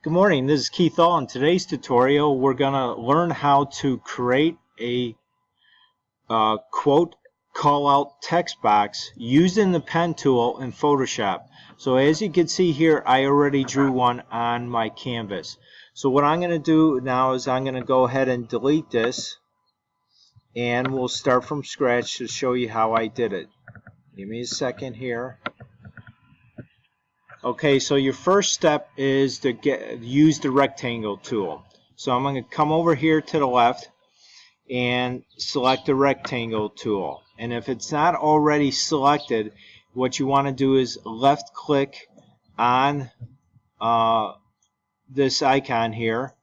Good morning, this is Keith All. In today's tutorial, we're going to learn how to create a quote callout text box using the pen tool in Photoshop. So as you can see here, I already drew one on my canvas. So what I'm going to do now is I'm going to go ahead and delete this, and we'll start from scratch to show you how I did it. Give me a second here. Okay, so your first step is to use the rectangle tool. So I'm going to come over here to the left and select the rectangle tool. And if it's not already selected, what you want to do is left click on this icon here.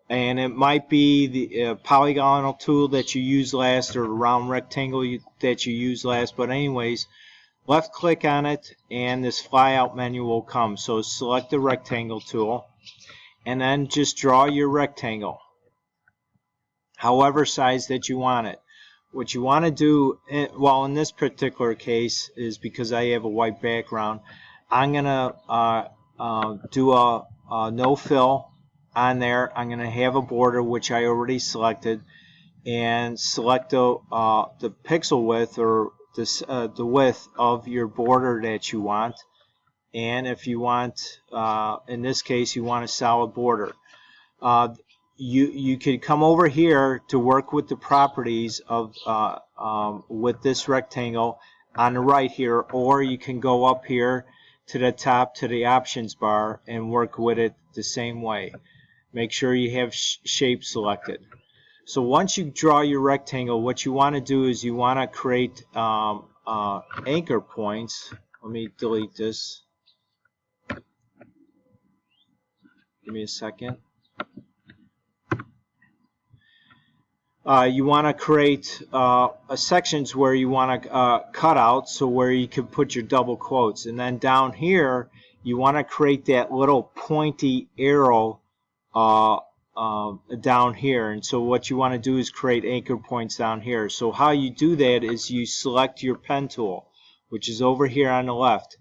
And it might be the polygonal tool that you use last, or the round rectangle that you use last. But anyways, left click on it and this flyout menu will come. So select the rectangle tool and then just draw your rectangle however size that you want it. What you want to do, well, in this particular case, is because I have a white background, I'm going to do a no fill on there. I'm going to have a border which I already selected, and select the pixel width, or the width of your border that you want. And if you want, in this case, you want a solid border, you could come over here to work with the properties of with this rectangle on the right here, or you can go up here to the top to the options bar and work with it the same way. Make sure you have shape selected. So once you draw your rectangle, what you want to do is you want to create anchor points. Let me delete this. Give me a second. You want to create sections where you want to cut out, so where you can put your double quotes. And then down here, you want to create that little pointy arrow down here. And so what you want to do is create anchor points down here. So how you do that is you select your pen tool, which is over here on the left.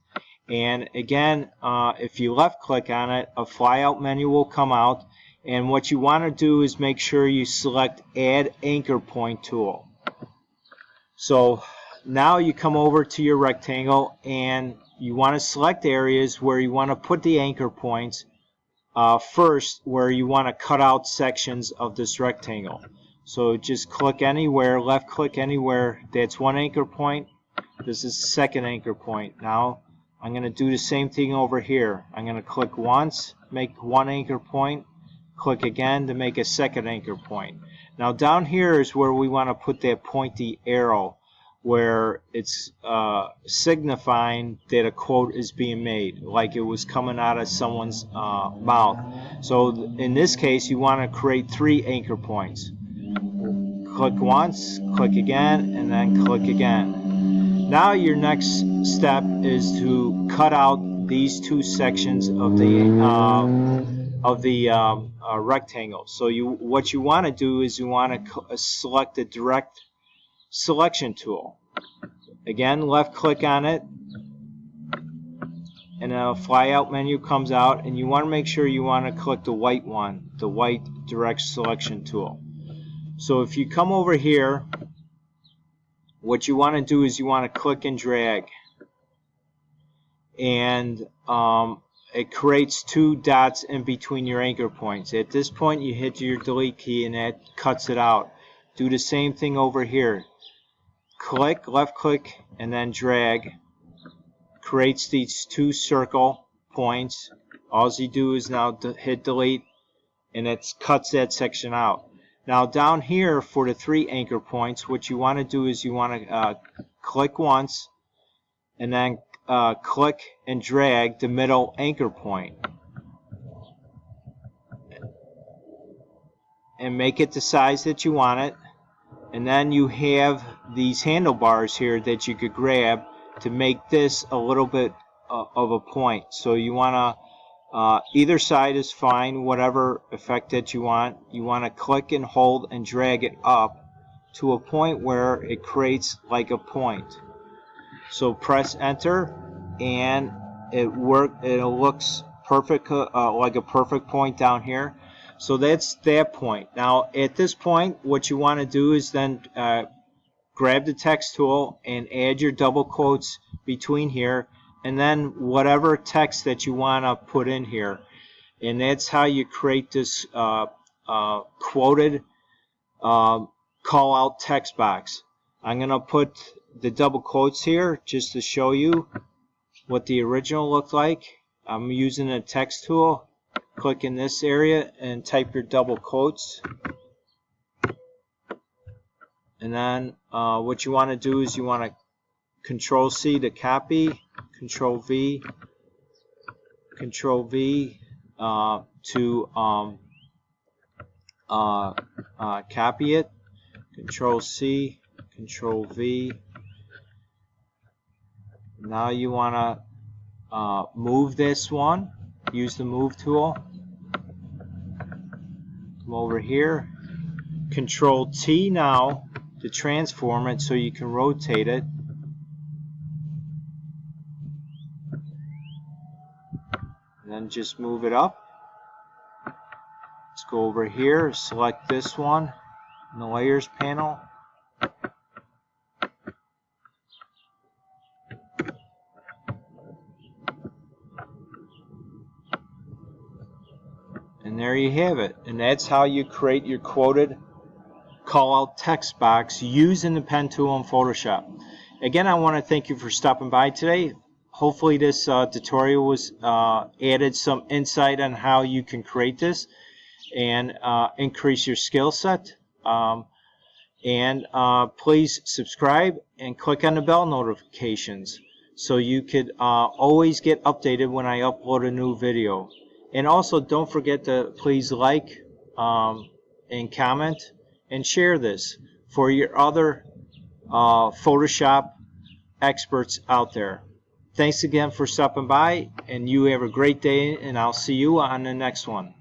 And again, if you left click on it, a flyout menu will come out. And what you want to do is make sure you select Add Anchor Point tool. So now you come over to your rectangle and you want to select areas where you want to put the anchor points first, where you want to cut out sections of this rectangle. So just click anywhere, left click anywhere. That's one anchor point. This is the second anchor point. Now I'm going to do the same thing over here. I'm going to click once, make one anchor point. Click again to make a second anchor point. Now down here is where we want to put that pointy arrow, where it's signifying that a quote is being made, like it was coming out of someone's mouth. So in this case, you want to create 3 anchor points. Click once, click again, and then click again. Now your next step is to cut out these 2 sections of the rectangle. So what you want to do is you want to select the direct selection tool. Again, left click on it and a flyout menu comes out, and you want to make sure you want to click the white one, the white direct selection tool. So if you come over here, what you want to do is you want to click and drag, and it creates 2 dots in between your anchor points. At this point, you hit your delete key and that cuts it out. Do the same thing over here. Click, left click, and then drag. Creates these 2 circle points. All you do is now hit delete, and it cuts that section out. Now down here for the 3 anchor points, what you want to do is you want to click once, and then click and drag the middle anchor point and make it the size that you want it. And then you have these handlebars here that you could grab to make this a little bit of a point. So you want to either side is fine, whatever effect that you want. You want to click and hold and drag it up to a point where it creates like a point. So press enter, and it looks perfect, like a perfect point down here. So that's that point. Now at this point, what you want to do is then grab the text tool and add your double quotes between here, and then whatever text that you want to put in here. And that's how you create this quoted call out text box. I'm going to put the double quotes here just to show you what the original looked like. I'm using a text tool. Click in this area and type your double quotes. And then what you want to do is you want to Control C to copy, Control V to copy it. Control C, Control V. Now you want to move this one. Use the move tool. Come over here. Control T now to transform it so you can rotate it. And then just move it up. Let's go over here, select this one in the layers panel. And there you have it. And that's how you create your quoted call out text box using the pen tool in Photoshop. Again, I want to thank you for stopping by today. Hopefully this tutorial was added some insight on how you can create this and increase your skill set. Please subscribe and click on the bell notifications so you could always get updated when I upload a new video. And also don't forget to please like and comment and share this for your other Photoshop experts out there. Thanks again for stopping by, and you have a great day, and I'll see you on the next one.